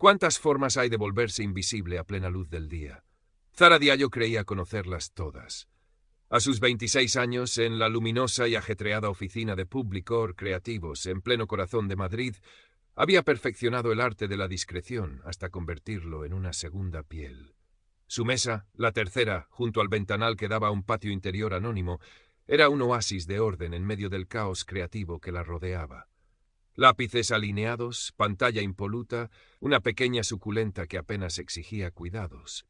¿Cuántas formas hay de volverse invisible a plena luz del día? Zara Diallo creía conocerlas todas. A sus 26 años, en la luminosa y ajetreada oficina de Publicor Creativos, en pleno corazón de Madrid, había perfeccionado el arte de la discreción hasta convertirlo en una segunda piel. Su mesa, la tercera, junto al ventanal que daba a un patio interior anónimo, era un oasis de orden en medio del caos creativo que la rodeaba. Lápices alineados, pantalla impoluta, una pequeña suculenta que apenas exigía cuidados.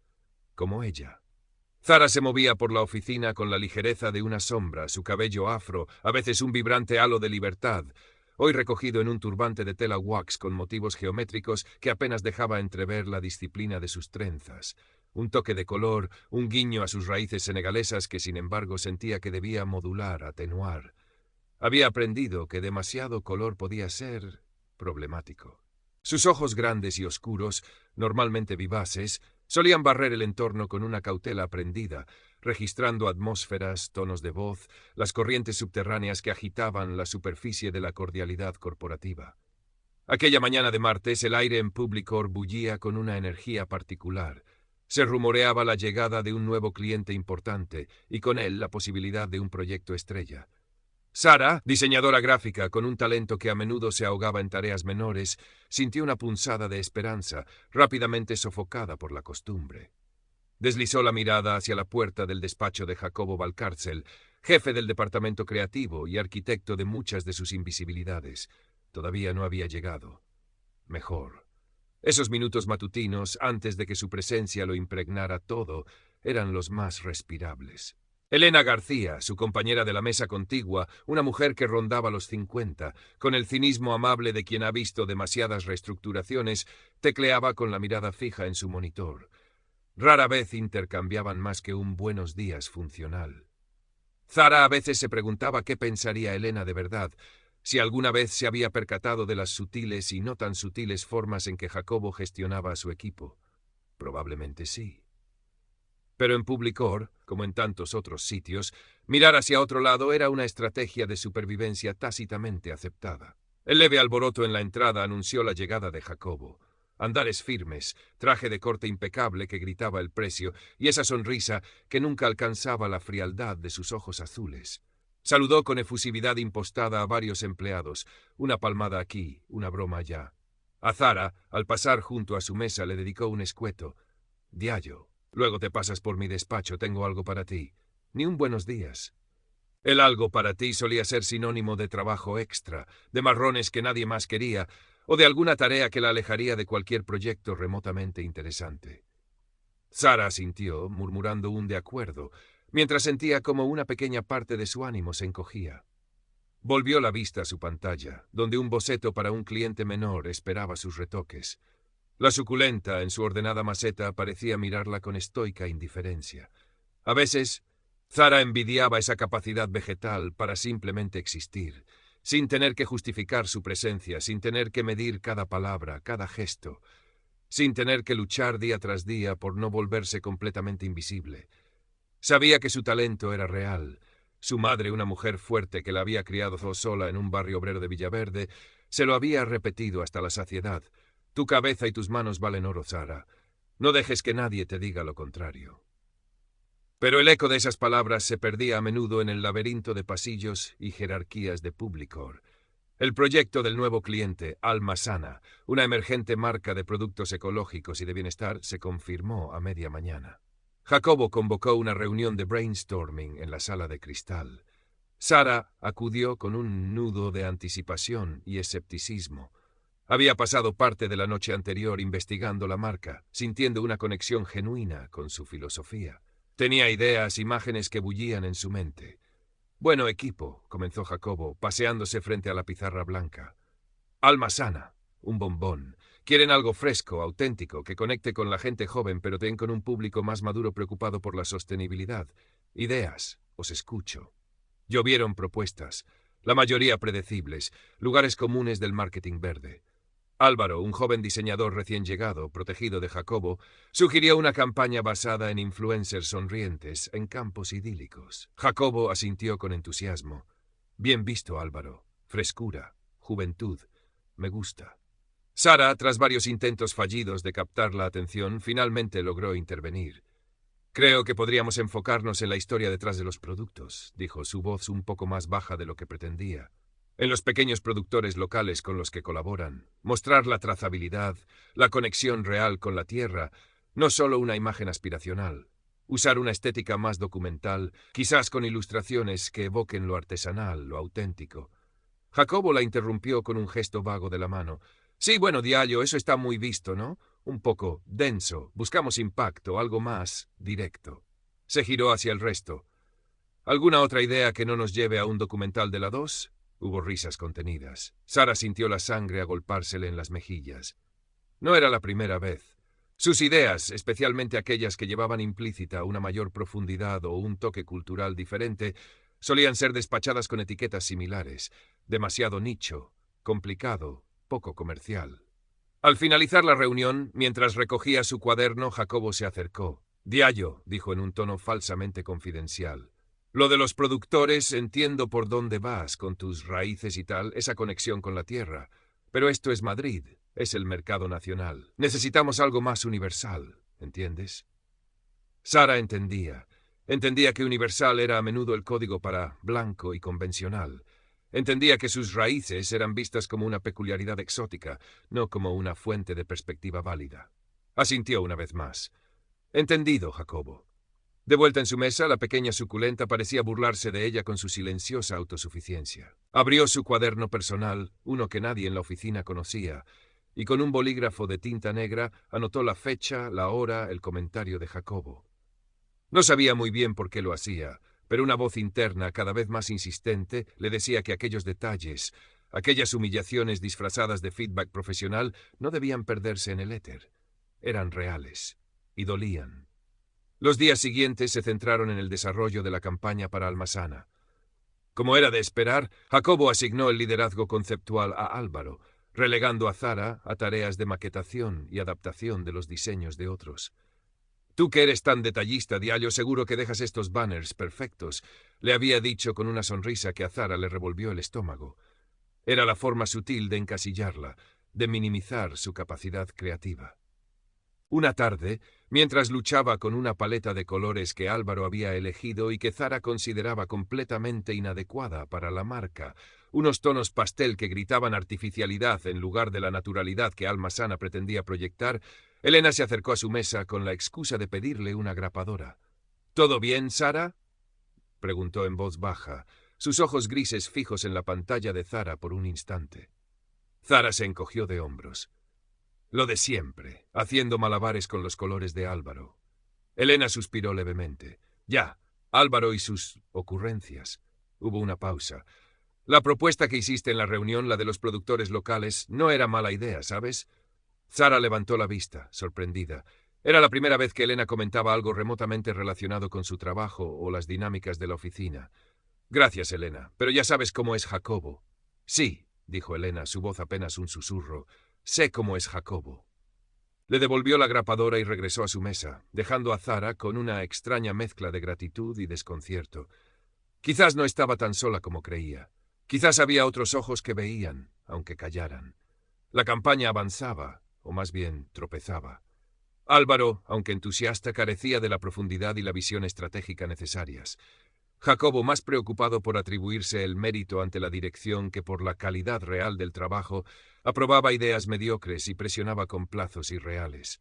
Como ella. Zara se movía por la oficina con la ligereza de una sombra, su cabello afro, a veces un vibrante halo de libertad, hoy recogido en un turbante de tela wax con motivos geométricos que apenas dejaba entrever la disciplina de sus trenzas. Un toque de color, un guiño a sus raíces senegalesas que sin embargo sentía que debía modular, atenuar. Había aprendido que demasiado color podía ser problemático. Sus ojos grandes y oscuros, normalmente vivaces, solían barrer el entorno con una cautela aprendida, registrando atmósferas, tonos de voz, las corrientes subterráneas que agitaban la superficie de la cordialidad corporativa. Aquella mañana de martes el aire en Publicor bullía con una energía particular. Se rumoreaba la llegada de un nuevo cliente importante y con él la posibilidad de un proyecto estrella. Sara, diseñadora gráfica con un talento que a menudo se ahogaba en tareas menores, sintió una punzada de esperanza, rápidamente sofocada por la costumbre. Deslizó la mirada hacia la puerta del despacho de Jacobo Valcárcel, jefe del departamento creativo y arquitecto de muchas de sus invisibilidades. Todavía no había llegado. Mejor. Esos minutos matutinos, antes de que su presencia lo impregnara todo, eran los más respirables. Elena García, su compañera de la mesa contigua, una mujer que rondaba los 50, con el cinismo amable de quien ha visto demasiadas reestructuraciones, tecleaba con la mirada fija en su monitor. Rara vez intercambiaban más que un buenos días funcional. Zara a veces se preguntaba qué pensaría Elena de verdad, si alguna vez se había percatado de las sutiles y no tan sutiles formas en que Jacobo gestionaba a su equipo. Probablemente sí. Pero en Publicor, como en tantos otros sitios, mirar hacia otro lado era una estrategia de supervivencia tácitamente aceptada. El leve alboroto en la entrada anunció la llegada de Jacobo. Andares firmes, traje de corte impecable que gritaba el precio, y esa sonrisa que nunca alcanzaba la frialdad de sus ojos azules. Saludó con efusividad impostada a varios empleados, una palmada aquí, una broma allá. A Zara, al pasar junto a su mesa, le dedicó un escueto. «Diallo, luego te pasas por mi despacho, tengo algo para ti». Ni un buenos días. El algo para ti solía ser sinónimo de trabajo extra, de marrones que nadie más quería, o de alguna tarea que la alejaría de cualquier proyecto remotamente interesante. Sara asintió, murmurando un de acuerdo, mientras sentía como una pequeña parte de su ánimo se encogía. Volvió la vista a su pantalla, donde un boceto para un cliente menor esperaba sus retoques. La suculenta, en su ordenada maceta, parecía mirarla con estoica indiferencia. A veces, Zara envidiaba esa capacidad vegetal para simplemente existir, sin tener que justificar su presencia, sin tener que medir cada palabra, cada gesto, sin tener que luchar día tras día por no volverse completamente invisible. Sabía que su talento era real. Su madre, una mujer fuerte que la había criado sola en un barrio obrero de Villaverde, se lo había repetido hasta la saciedad. Tu cabeza y tus manos valen oro, Zara. No dejes que nadie te diga lo contrario. Pero el eco de esas palabras se perdía a menudo en el laberinto de pasillos y jerarquías de Publicor. El proyecto del nuevo cliente, Alma Sana, una emergente marca de productos ecológicos y de bienestar, se confirmó a media mañana. Jacobo convocó una reunión de brainstorming en la sala de cristal. Sara acudió con un nudo de anticipación y escepticismo. Había pasado parte de la noche anterior investigando la marca, sintiendo una conexión genuina con su filosofía. Tenía ideas, imágenes que bullían en su mente. «Bueno, equipo», comenzó Jacobo, paseándose frente a la pizarra blanca. «Alma Sana, un bombón. Quieren algo fresco, auténtico, que conecte con la gente joven, pero también con un público más maduro preocupado por la sostenibilidad. Ideas, os escucho». Llovieron propuestas, la mayoría predecibles, lugares comunes del marketing verde. Álvaro, un joven diseñador recién llegado, protegido de Jacobo, sugirió una campaña basada en influencers sonrientes en campos idílicos. Jacobo asintió con entusiasmo. «Bien visto, Álvaro. Frescura, juventud. Me gusta». Sara, tras varios intentos fallidos de captar la atención, finalmente logró intervenir. «Creo que podríamos enfocarnos en la historia detrás de los productos», dijo, su voz un poco más baja de lo que pretendía. «En los pequeños productores locales con los que colaboran. Mostrar la trazabilidad, la conexión real con la tierra, no solo una imagen aspiracional. Usar una estética más documental, quizás con ilustraciones que evoquen lo artesanal, lo auténtico». Jacobo la interrumpió con un gesto vago de la mano. «Sí, bueno, Diallo, eso está muy visto, ¿no? Un poco denso. Buscamos impacto, algo más directo». Se giró hacia el resto. «¿Alguna otra idea que no nos lleve a un documental de la 2? Hubo risas contenidas. Sara sintió la sangre agolpársele en las mejillas. No era la primera vez. Sus ideas, especialmente aquellas que llevaban implícita una mayor profundidad o un toque cultural diferente, solían ser despachadas con etiquetas similares. Demasiado nicho, complicado, poco comercial. Al finalizar la reunión, mientras recogía su cuaderno, Jacobo se acercó. «Diallo», dijo en un tono falsamente confidencial. «Lo de los productores, entiendo por dónde vas con tus raíces y tal, esa conexión con la tierra. Pero esto es Madrid, es el mercado nacional. Necesitamos algo más universal, ¿entiendes?» Sara entendía. Entendía que universal era a menudo el código para blanco y convencional. Entendía que sus raíces eran vistas como una peculiaridad exótica, no como una fuente de perspectiva válida. Asintió una vez más. «Entendido, Jacobo». De vuelta en su mesa, la pequeña suculenta parecía burlarse de ella con su silenciosa autosuficiencia. Abrió su cuaderno personal, uno que nadie en la oficina conocía, y con un bolígrafo de tinta negra anotó la fecha, la hora, el comentario de Jacobo. No sabía muy bien por qué lo hacía, pero una voz interna, cada vez más insistente, le decía que aquellos detalles, aquellas humillaciones disfrazadas de feedback profesional, no debían perderse en el éter. Eran reales y dolían. Los días siguientes se centraron en el desarrollo de la campaña para Almasana. Como era de esperar, Jacobo asignó el liderazgo conceptual a Álvaro, relegando a Zara a tareas de maquetación y adaptación de los diseños de otros. «Tú que eres tan detallista, Diallo, seguro que dejas estos banners perfectos», le había dicho con una sonrisa que a Zara le revolvió el estómago. Era la forma sutil de encasillarla, de minimizar su capacidad creativa. Una tarde, mientras luchaba con una paleta de colores que Álvaro había elegido y que Zara consideraba completamente inadecuada para la marca, unos tonos pastel que gritaban artificialidad en lugar de la naturalidad que Almasana pretendía proyectar, Elena se acercó a su mesa con la excusa de pedirle una grapadora. «¿Todo bien, Sara?», preguntó en voz baja, sus ojos grises fijos en la pantalla de Zara por un instante. Zara se encogió de hombros. «Lo de siempre, haciendo malabares con los colores de Álvaro». Elena suspiró levemente. «Ya, Álvaro y sus ocurrencias». Hubo una pausa. «La propuesta que hiciste en la reunión, la de los productores locales, no era mala idea, ¿sabes?». Sara levantó la vista, sorprendida. Era la primera vez que Elena comentaba algo remotamente relacionado con su trabajo o las dinámicas de la oficina. «Gracias, Elena, pero ya sabes cómo es Jacobo». «Sí», dijo Elena, su voz apenas un susurro. «Sé cómo es Jacobo». Le devolvió la grapadora y regresó a su mesa, dejando a Zara con una extraña mezcla de gratitud y desconcierto. Quizás no estaba tan sola como creía. Quizás había otros ojos que veían, aunque callaran. La campaña avanzaba, o más bien tropezaba. Álvaro, aunque entusiasta, carecía de la profundidad y la visión estratégica necesarias. Jacobo, más preocupado por atribuirse el mérito ante la dirección que por la calidad real del trabajo, aprobaba ideas mediocres y presionaba con plazos irreales.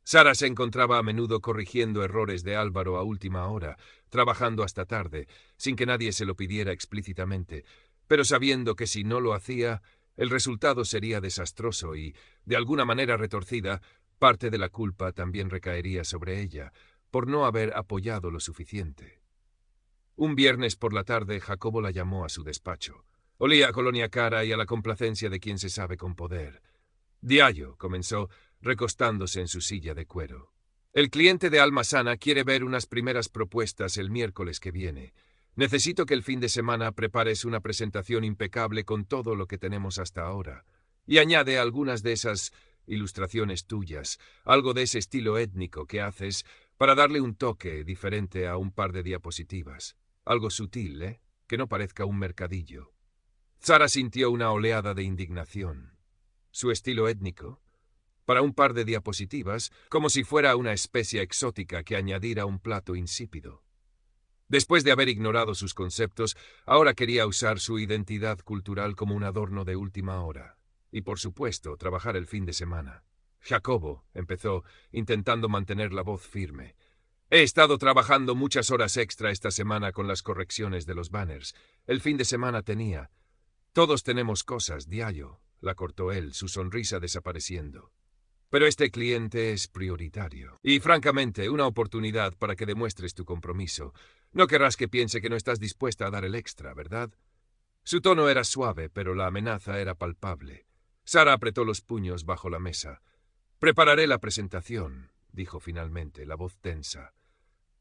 Sara se encontraba a menudo corrigiendo errores de Álvaro a última hora, trabajando hasta tarde, sin que nadie se lo pidiera explícitamente, pero sabiendo que si no lo hacía, el resultado sería desastroso y, de alguna manera retorcida, parte de la culpa también recaería sobre ella, por no haber apoyado lo suficiente. Un viernes por la tarde, Jacobo la llamó a su despacho. Olía a colonia cara y a la complacencia de quien se sabe con poder. «Diallo», comenzó, recostándose en su silla de cuero. «El cliente de Almasana quiere ver unas primeras propuestas el miércoles que viene. Necesito que el fin de semana prepares una presentación impecable con todo lo que tenemos hasta ahora. Y añade algunas de esas ilustraciones tuyas, algo de ese estilo étnico que haces, para darle un toque diferente a un par de diapositivas. Algo sutil, ¿eh? Que no parezca un mercadillo». Sara sintió una oleada de indignación. su estilo étnico, para un par de diapositivas, como si fuera una especie exótica que añadir a un plato insípido. Después de haber ignorado sus conceptos, ahora quería usar su identidad cultural como un adorno de última hora. Y, por supuesto, trabajar el fin de semana. Jacobo, empezó, intentando mantener la voz firme. He estado trabajando muchas horas extra esta semana con las correcciones de los banners. El fin de semana tenía. Todos tenemos cosas, Diallo, la cortó él, su sonrisa desapareciendo. Pero este cliente es prioritario. Y, francamente, una oportunidad para que demuestres tu compromiso. No querrás que piense que no estás dispuesta a dar el extra, ¿verdad? Su tono era suave, pero la amenaza era palpable. Sara apretó los puños bajo la mesa. Prepararé la presentación, dijo finalmente, la voz tensa.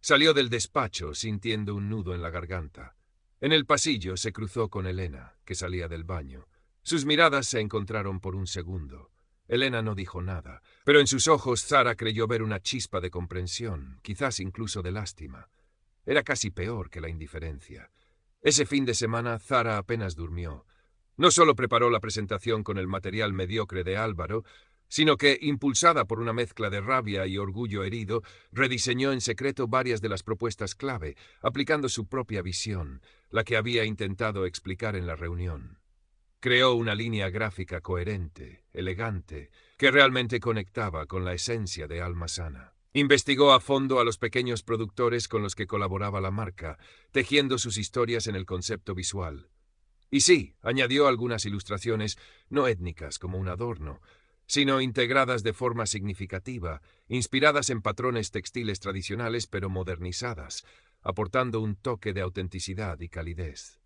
Salió del despacho, sintiendo un nudo en la garganta. En el pasillo se cruzó con Elena, que salía del baño. Sus miradas se encontraron por un segundo. Elena no dijo nada, pero en sus ojos Sara creyó ver una chispa de comprensión, quizás incluso de lástima. Era casi peor que la indiferencia. Ese fin de semana Sara apenas durmió. No solo preparó la presentación con el material mediocre de Álvaro, sino que, impulsada por una mezcla de rabia y orgullo herido, rediseñó en secreto varias de las propuestas clave, aplicando su propia visión, la que había intentado explicar en la reunión. Creó una línea gráfica coherente, elegante, que realmente conectaba con la esencia de Alma Sana. Investigó a fondo a los pequeños productores con los que colaboraba la marca, tejiendo sus historias en el concepto visual. Y sí, añadió algunas ilustraciones no étnicas como un adorno, sino integradas de forma significativa, inspiradas en patrones textiles tradicionales pero modernizadas, aportando un toque de autenticidad y calidez.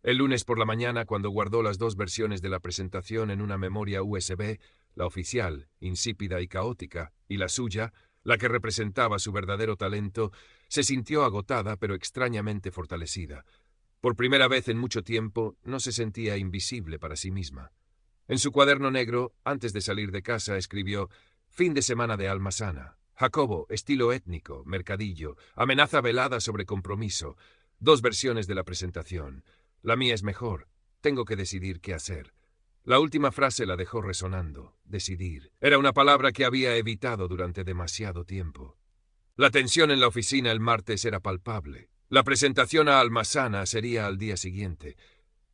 El lunes por la mañana, cuando guardó las dos versiones de la presentación en una memoria USB, la oficial, insípida y caótica, y la suya, la que representaba su verdadero talento, se sintió agotada pero extrañamente fortalecida. Por primera vez en mucho tiempo, no se sentía invisible para sí misma. En su cuaderno negro, antes de salir de casa, escribió: «Fin de semana de Alma Sana. Jacobo, estilo étnico, mercadillo, amenaza velada sobre compromiso. Dos versiones de la presentación. La mía es mejor. Tengo que decidir qué hacer». La última frase la dejó resonando. Decidir. Era una palabra que había evitado durante demasiado tiempo. La tensión en la oficina el martes era palpable. La presentación a Alma Sana sería al día siguiente.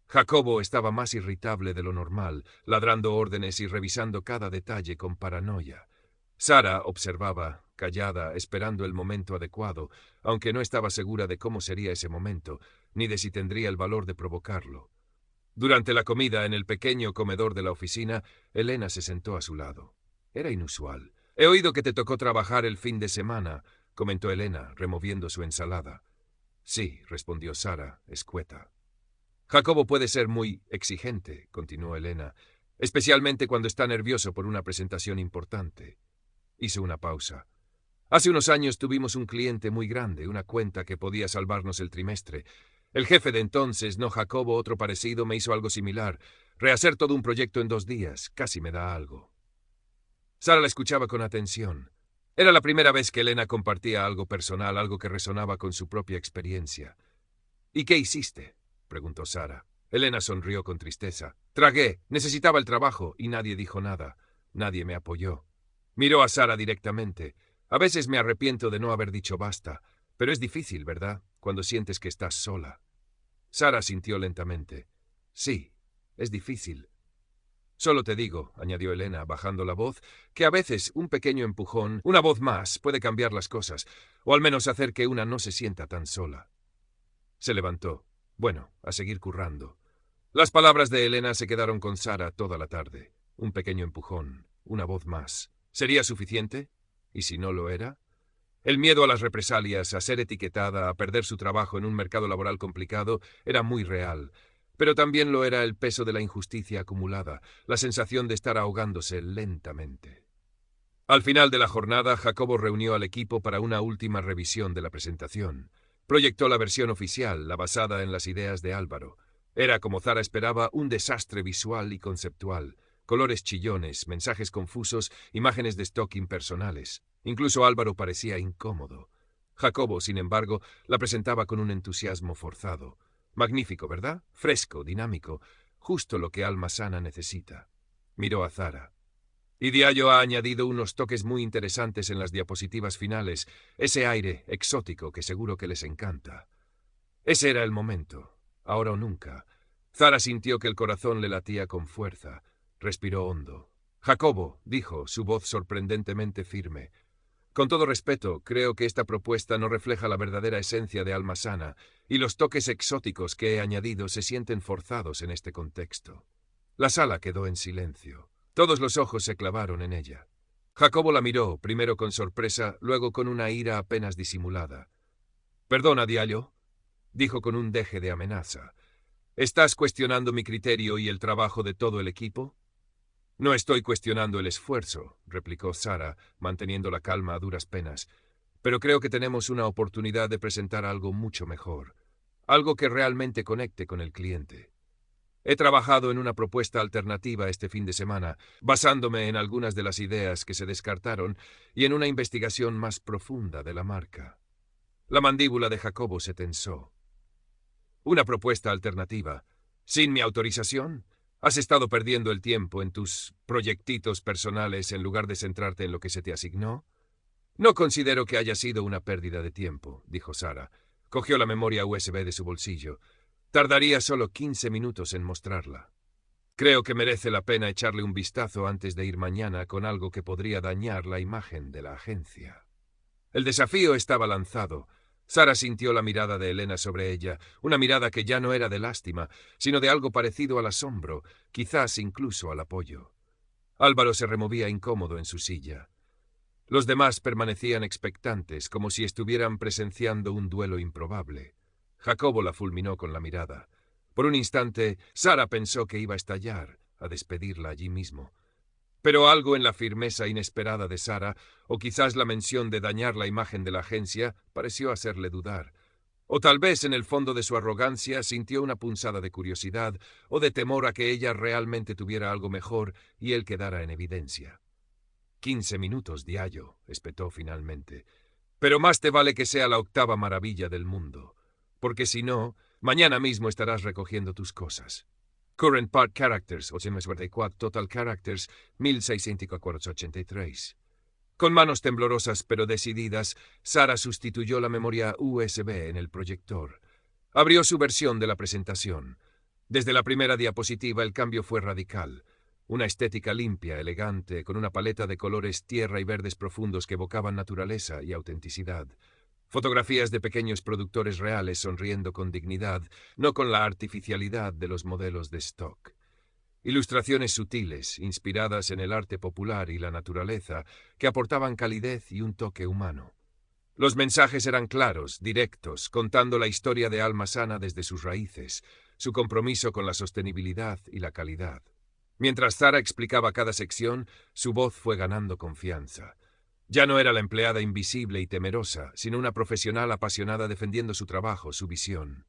Jacobo estaba más irritable de lo normal, ladrando órdenes y revisando cada detalle con paranoia. Sara observaba, callada, esperando el momento adecuado, aunque no estaba segura de cómo sería ese momento, ni de si tendría el valor de provocarlo. Durante la comida en el pequeño comedor de la oficina, Elena se sentó a su lado. Era inusual. «He oído que te tocó trabajar el fin de semana», comentó Elena, removiendo su ensalada. «Sí», respondió Sara, escueta. «Jacobo puede ser muy exigente», continuó Elena, «especialmente cuando está nervioso por una presentación importante». Hizo una pausa. «Hace unos años tuvimos un cliente muy grande, una cuenta que podía salvarnos el trimestre. El jefe de entonces, no Jacobo, otro parecido, me hizo algo similar. Rehacer todo un proyecto en 2 días, casi me da algo». Sara la escuchaba con atención. Era la primera vez que Elena compartía algo personal, algo que resonaba con su propia experiencia. «¿Y qué hiciste?», preguntó Sara. Elena sonrió con tristeza. «Tragué. Necesitaba el trabajo y nadie dijo nada. Nadie me apoyó». Miró a Sara directamente. «A veces me arrepiento de no haber dicho basta, pero es difícil, ¿verdad?, cuando sientes que estás sola». Sara sintió lentamente. «Sí, es difícil». «Solo te digo», añadió Elena, bajando la voz, «que a veces un pequeño empujón, una voz más, puede cambiar las cosas, o al menos hacer que una no se sienta tan sola». Se levantó. Bueno, a seguir currando. Las palabras de Elena se quedaron con Sara toda la tarde. Un pequeño empujón, una voz más. ¿Sería suficiente? ¿Y si no lo era? El miedo a las represalias, a ser etiquetada, a perder su trabajo en un mercado laboral complicado, era muy real. Pero también lo era el peso de la injusticia acumulada, la sensación de estar ahogándose lentamente. Al final de la jornada, Jacobo reunió al equipo para una última revisión de la presentación. Proyectó la versión oficial, la basada en las ideas de Álvaro. Era, como Sara esperaba, un desastre visual y conceptual. Colores chillones, mensajes confusos, imágenes de stock impersonales. Incluso Álvaro parecía incómodo. Jacobo, sin embargo, la presentaba con un entusiasmo forzado. Magnífico, ¿verdad? Fresco, dinámico, justo lo que Alma Sana necesita. Miró a Zara. Y Diallo ha añadido unos toques muy interesantes en las diapositivas finales, ese aire exótico que seguro que les encanta. Ese era el momento, ahora o nunca. Zara sintió que el corazón le latía con fuerza. Respiró hondo. Jacobo, dijo, su voz sorprendentemente firme. Con todo respeto, creo que esta propuesta no refleja la verdadera esencia de Alma Sana, y los toques exóticos que he añadido se sienten forzados en este contexto. La sala quedó en silencio. Todos los ojos se clavaron en ella. Jacobo la miró, primero con sorpresa, luego con una ira apenas disimulada. «Perdona, Diallo», dijo con un deje de amenaza. «¿Estás cuestionando mi criterio y el trabajo de todo el equipo?» «No estoy cuestionando el esfuerzo», replicó Zara, manteniendo la calma a duras penas. «Pero creo que tenemos una oportunidad de presentar algo mucho mejor. Algo que realmente conecte con el cliente. He trabajado en una propuesta alternativa este fin de semana, basándome en algunas de las ideas que se descartaron y en una investigación más profunda de la marca». La mandíbula de Jacobo se tensó. «¿Una propuesta alternativa? ¿Sin mi autorización? ¿Has estado perdiendo el tiempo en tus proyectitos personales en lugar de centrarte en lo que se te asignó?» «No considero que haya sido una pérdida de tiempo», dijo Zara. Cogió la memoria USB de su bolsillo. «Tardaría solo 15 minutos en mostrarla. Creo que merece la pena echarle un vistazo antes de ir mañana con algo que podría dañar la imagen de la agencia». El desafío estaba lanzado. Zara sintió la mirada de Elena sobre ella, una mirada que ya no era de lástima, sino de algo parecido al asombro, quizás incluso al apoyo. Álvaro se removía incómodo en su silla. Los demás permanecían expectantes, como si estuvieran presenciando un duelo improbable. Jacobo la fulminó con la mirada. Por un instante, Zara pensó que iba a estallar, a despedirla allí mismo. Pero algo en la firmeza inesperada de Zara, o quizás la mención de dañar la imagen de la agencia, pareció hacerle dudar. O tal vez en el fondo de su arrogancia sintió una punzada de curiosidad o de temor a que ella realmente tuviera algo mejor y él quedara en evidencia. 15 minutos, Diallo, espetó finalmente. Pero más te vale que sea la octava maravilla del mundo, porque si no, mañana mismo estarás recogiendo tus cosas. Current Part Characters, 844 Total Characters, 1683. Con manos temblorosas pero decididas, Zara sustituyó la memoria USB en el proyector. Abrió su versión de la presentación. Desde la primera diapositiva el cambio fue radical. Una estética limpia, elegante, con una paleta de colores tierra y verdes profundos que evocaban naturaleza y autenticidad. Fotografías de pequeños productores reales sonriendo con dignidad, no con la artificialidad de los modelos de stock. Ilustraciones sutiles, inspiradas en el arte popular y la naturaleza, que aportaban calidez y un toque humano. Los mensajes eran claros, directos, contando la historia de Alma Sana desde sus raíces, su compromiso con la sostenibilidad y la calidad. Mientras Zara explicaba cada sección, su voz fue ganando confianza. Ya no era la empleada invisible y temerosa, sino una profesional apasionada defendiendo su trabajo, su visión.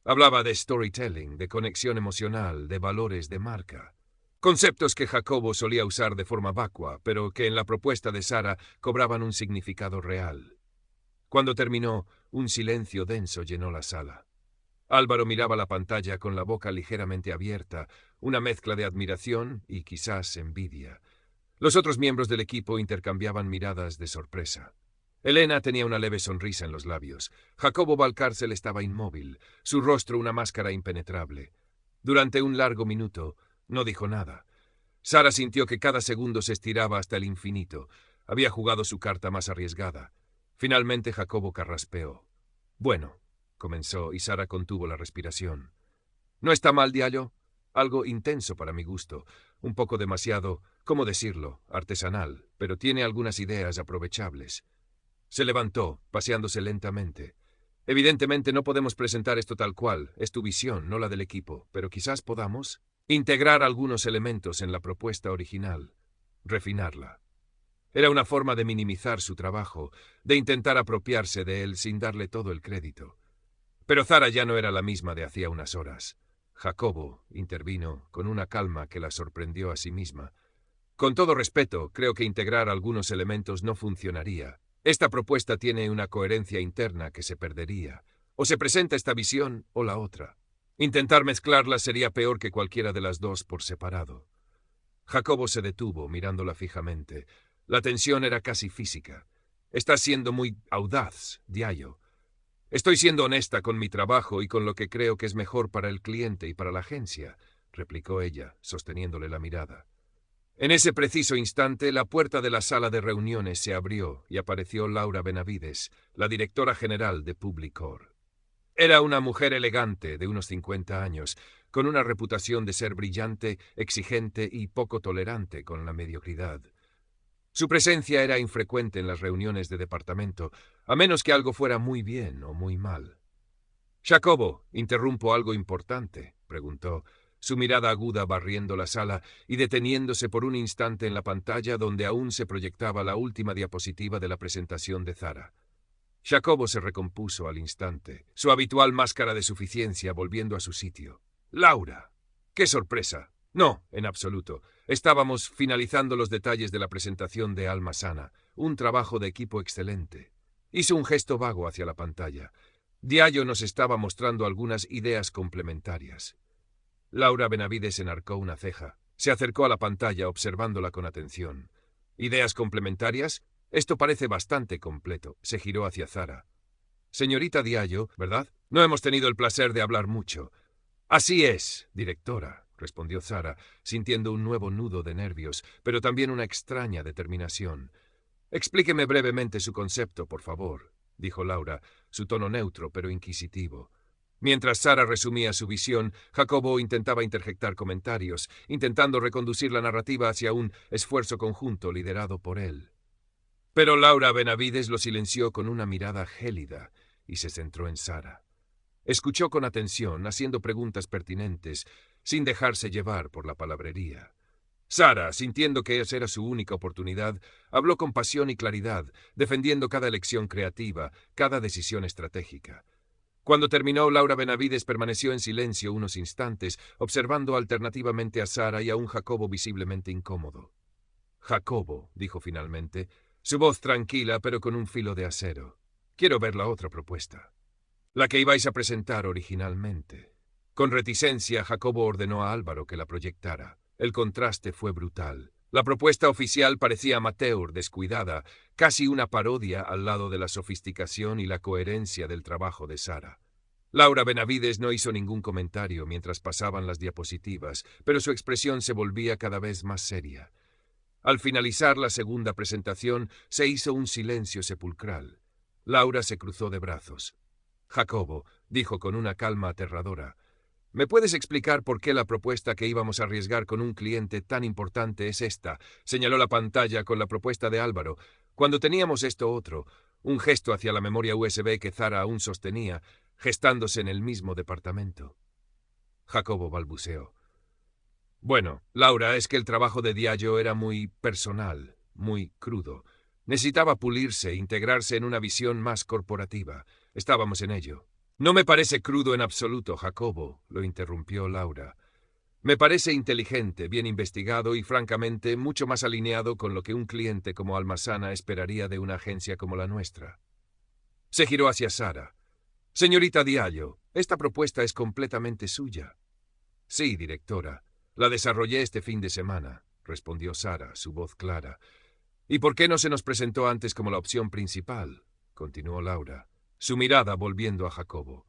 Hablaba de storytelling, de conexión emocional, de valores de marca. Conceptos que Jacobo solía usar de forma vacua, pero que en la propuesta de Zara cobraban un significado real. Cuando terminó, un silencio denso llenó la sala. Álvaro miraba la pantalla con la boca ligeramente abierta, una mezcla de admiración y quizás envidia. Los otros miembros del equipo intercambiaban miradas de sorpresa. Elena tenía una leve sonrisa en los labios. Jacobo Valcárcel estaba inmóvil, su rostro una máscara impenetrable. Durante un largo minuto no dijo nada. Zara sintió que cada segundo se estiraba hasta el infinito. Había jugado su carta más arriesgada. Finalmente Jacobo carraspeó. «Bueno», comenzó, y Zara contuvo la respiración. «¿No está mal, Diallo? Algo intenso para mi gusto. Un poco demasiado, ¿cómo decirlo?, artesanal, pero tiene algunas ideas aprovechables». Se levantó, paseándose lentamente. «Evidentemente no podemos presentar esto tal cual, es tu visión, no la del equipo, pero quizás podamos integrar algunos elementos en la propuesta original, refinarla». Era una forma de minimizar su trabajo, de intentar apropiarse de él sin darle todo el crédito. Pero Zara ya no era la misma de hacía unas horas. Jacobo intervino con una calma que la sorprendió a sí misma. «Con todo respeto, creo que integrar algunos elementos no funcionaría. Esta propuesta tiene una coherencia interna que se perdería. O se presenta esta visión o la otra. Intentar mezclarlas sería peor que cualquiera de las dos por separado». Jacobo se detuvo, mirándola fijamente. La tensión era casi física. Estás siendo muy audaz, Diallo. Estoy siendo honesta con mi trabajo y con lo que creo que es mejor para el cliente y para la agencia, replicó ella, sosteniéndole la mirada. En ese preciso instante, la puerta de la sala de reuniones se abrió y apareció Laura Benavides, la directora general de Publicor. Era una mujer elegante, de unos 50 años, con una reputación de ser brillante, exigente y poco tolerante con la mediocridad. Su presencia era infrecuente en las reuniones de departamento, a menos que algo fuera muy bien o muy mal. «Jacobo, ¿interrumpo algo importante?», preguntó, su mirada aguda barriendo la sala y deteniéndose por un instante en la pantalla donde aún se proyectaba la última diapositiva de la presentación de Zara. Jacobo se recompuso al instante, su habitual máscara de suficiencia volviendo a su sitio. «Laura, qué sorpresa». «No, en absoluto. Estábamos finalizando los detalles de la presentación de Alma Sana, un trabajo de equipo excelente». Hizo un gesto vago hacia la pantalla. Diallo nos estaba mostrando algunas ideas complementarias. Laura Benavides enarcó una ceja. Se acercó a la pantalla observándola con atención. «¿Ideas complementarias? Esto parece bastante completo». Se giró hacia Zara. «Señorita Diallo, ¿verdad? No hemos tenido el placer de hablar mucho». «Así es, directora», respondió Zara, sintiendo un nuevo nudo de nervios, pero también una extraña determinación. «Explíqueme brevemente su concepto, por favor», dijo Laura, su tono neutro pero inquisitivo. Mientras Zara resumía su visión, Jacobo intentaba interjectar comentarios, intentando reconducir la narrativa hacia un esfuerzo conjunto liderado por él. Pero Laura Benavides lo silenció con una mirada gélida y se centró en Zara. Escuchó con atención, haciendo preguntas pertinentes, sin dejarse llevar por la palabrería. Zara, sintiendo que esa era su única oportunidad, habló con pasión y claridad, defendiendo cada elección creativa, cada decisión estratégica. Cuando terminó, Laura Benavides permaneció en silencio unos instantes, observando alternativamente a Zara y a un Jacobo visiblemente incómodo. «Jacobo», dijo finalmente, su voz tranquila pero con un filo de acero. «Quiero ver la otra propuesta. La que ibais a presentar originalmente». Con reticencia, Jacobo ordenó a Álvaro que la proyectara. El contraste fue brutal. La propuesta oficial parecía amateur, descuidada, casi una parodia al lado de la sofisticación y la coherencia del trabajo de Zara. Laura Benavides no hizo ningún comentario mientras pasaban las diapositivas, pero su expresión se volvía cada vez más seria. Al finalizar la segunda presentación, se hizo un silencio sepulcral. Laura se cruzó de brazos. «Jacobo», dijo con una calma aterradora, «¿me puedes explicar por qué la propuesta que íbamos a arriesgar con un cliente tan importante es esta?» Señaló la pantalla con la propuesta de Álvaro. «Cuando teníamos esto otro», un gesto hacia la memoria USB que Zara aún sostenía, gestándose en el mismo departamento. Jacobo balbuceó. «Bueno, Laura, es que el trabajo de Diallo era muy personal, muy crudo. Necesitaba pulirse, integrarse en una visión más corporativa. Estábamos en ello». «No me parece crudo en absoluto, Jacobo», lo interrumpió Laura. «Me parece inteligente, bien investigado y, francamente, mucho más alineado con lo que un cliente como Alma Sana esperaría de una agencia como la nuestra». Se giró hacia Zara. «Señorita Diallo, esta propuesta es completamente suya». «Sí, directora. La desarrollé este fin de semana», respondió Zara, su voz clara. «¿Y por qué no se nos presentó antes como la opción principal?», continuó Laura, su mirada volviendo a Jacobo.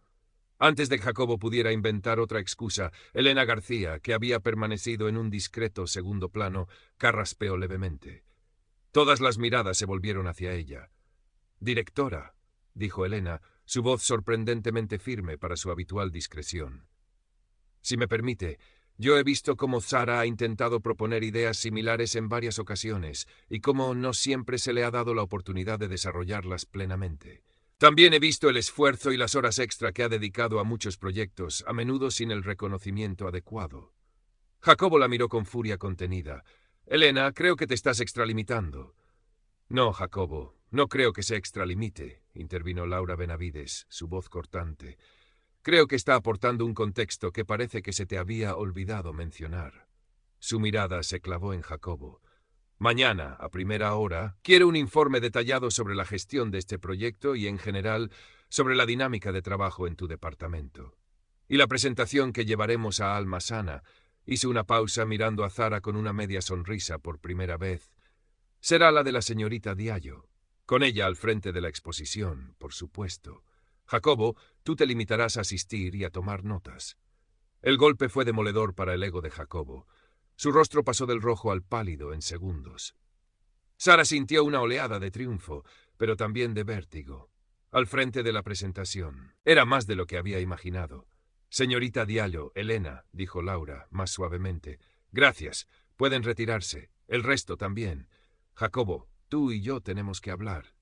Antes de que Jacobo pudiera inventar otra excusa, Elena García, que había permanecido en un discreto segundo plano, carraspeó levemente. Todas las miradas se volvieron hacia ella. «Directora», dijo Elena, su voz sorprendentemente firme para su habitual discreción. «Si me permite, yo he visto cómo Zara ha intentado proponer ideas similares en varias ocasiones y cómo no siempre se le ha dado la oportunidad de desarrollarlas plenamente. También he visto el esfuerzo y las horas extra que ha dedicado a muchos proyectos, a menudo sin el reconocimiento adecuado». Jacobo la miró con furia contenida. «Elena, creo que te estás extralimitando». «No, Jacobo, no creo que se extralimite», intervino Laura Benavides, su voz cortante. «Creo que está aportando un contexto que parece que se te había olvidado mencionar». Su mirada se clavó en Jacobo. «Mañana, a primera hora, quiero un informe detallado sobre la gestión de este proyecto y, en general, sobre la dinámica de trabajo en tu departamento. Y la presentación que llevaremos a Alma Sana. Hizo una pausa mirando a Zara con una media sonrisa por primera vez. Será la de la señorita Diallo. Con ella al frente de la exposición, por supuesto. Jacobo, tú te limitarás a asistir y a tomar notas. El golpe fue demoledor para el ego de Jacobo. Su rostro pasó del rojo al pálido en segundos. Zara sintió una oleada de triunfo, pero también de vértigo. Al frente de la presentación. Era más de lo que había imaginado. Señorita Diallo, Elena, dijo Laura, más suavemente. Gracias. Pueden retirarse. El resto también. Jacobo, tú y yo tenemos que hablar.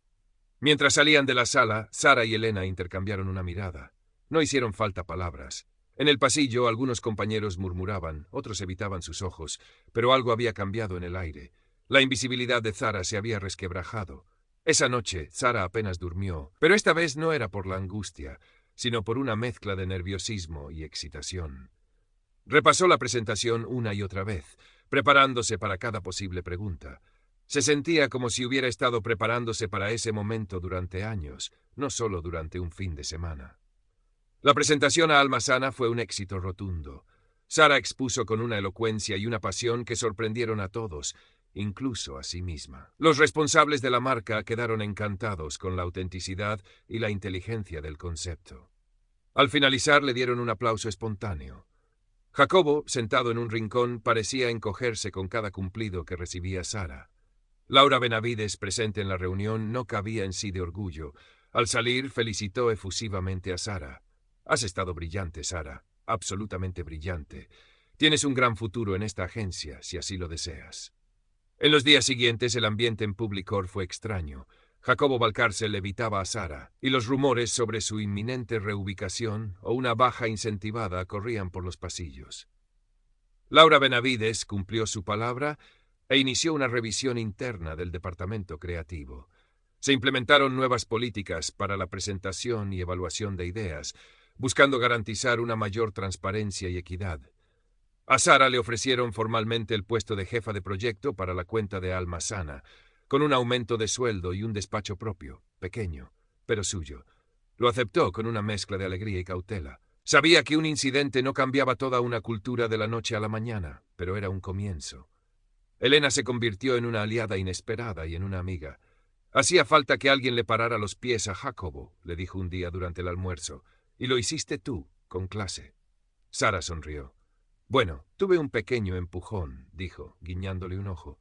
Mientras salían de la sala, Zara y Elena intercambiaron una mirada. No hicieron falta palabras. En el pasillo algunos compañeros murmuraban, otros evitaban sus ojos, pero algo había cambiado en el aire. La invisibilidad de Zara se había resquebrajado. Esa noche, Zara apenas durmió, pero esta vez no era por la angustia, sino por una mezcla de nerviosismo y excitación. Repasó la presentación una y otra vez, preparándose para cada posible pregunta. Se sentía como si hubiera estado preparándose para ese momento durante años, no solo durante un fin de semana. La presentación a Alma Sana fue un éxito rotundo. Zara expuso con una elocuencia y una pasión que sorprendieron a todos, incluso a sí misma. Los responsables de la marca quedaron encantados con la autenticidad y la inteligencia del concepto. Al finalizar le dieron un aplauso espontáneo. Jacobo, sentado en un rincón, parecía encogerse con cada cumplido que recibía Zara. Laura Benavides, presente en la reunión, no cabía en sí de orgullo. Al salir, felicitó efusivamente a Zara. Has estado brillante, Zara, absolutamente brillante. Tienes un gran futuro en esta agencia, si así lo deseas. En los días siguientes el ambiente en Publicor fue extraño. Jacobo Valcárcel evitaba a Zara, y los rumores sobre su inminente reubicación o una baja incentivada corrían por los pasillos. Laura Benavides cumplió su palabra e inició una revisión interna del departamento creativo. Se implementaron nuevas políticas para la presentación y evaluación de ideas, buscando garantizar una mayor transparencia y equidad. A Zara le ofrecieron formalmente el puesto de jefa de proyecto para la cuenta de Alma Sana, con un aumento de sueldo y un despacho propio, pequeño, pero suyo. Lo aceptó con una mezcla de alegría y cautela. Sabía que un incidente no cambiaba toda una cultura de la noche a la mañana, pero era un comienzo. Elena se convirtió en una aliada inesperada y en una amiga. Hacía falta que alguien le parara los pies a Jacobo, le dijo un día durante el almuerzo, y lo hiciste tú, con clase. Zara sonrió. Bueno, tuve un pequeño empujón, dijo, guiñándole un ojo.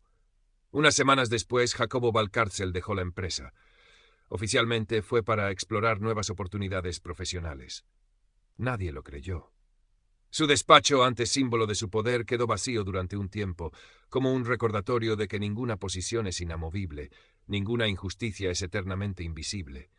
Unas semanas después, Jacobo Valcárcel dejó la empresa. Oficialmente fue para explorar nuevas oportunidades profesionales. Nadie lo creyó. Su despacho, antes símbolo de su poder, quedó vacío durante un tiempo, como un recordatorio de que ninguna posición es inamovible, ninguna injusticia es eternamente invisible.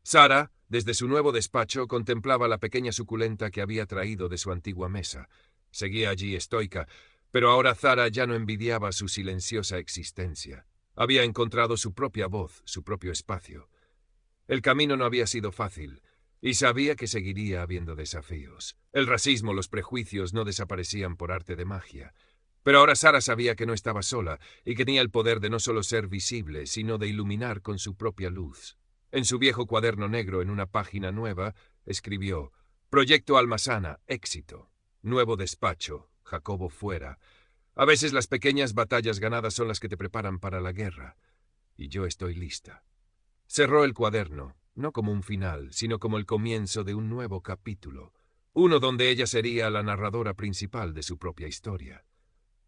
Zara, desde su nuevo despacho, contemplaba la pequeña suculenta que había traído de su antigua mesa. Seguía allí estoica, pero ahora Zara ya no envidiaba su silenciosa existencia. Había encontrado su propia voz, su propio espacio. El camino no había sido fácil, y sabía que seguiría habiendo desafíos. El racismo, los prejuicios no desaparecían por arte de magia. Pero ahora Zara sabía que no estaba sola y que tenía el poder de no solo ser visible, sino de iluminar con su propia luz. En su viejo cuaderno negro, en una página nueva, escribió: Proyecto Alma Sana, éxito. Nuevo despacho, Jacobo fuera. A veces las pequeñas batallas ganadas son las que te preparan para la guerra. Y yo estoy lista. Cerró el cuaderno, no como un final, sino como el comienzo de un nuevo capítulo. Uno donde ella sería la narradora principal de su propia historia.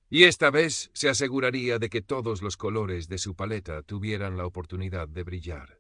Y esta vez se aseguraría de que todos los colores de su paleta tuvieran la oportunidad de brillar.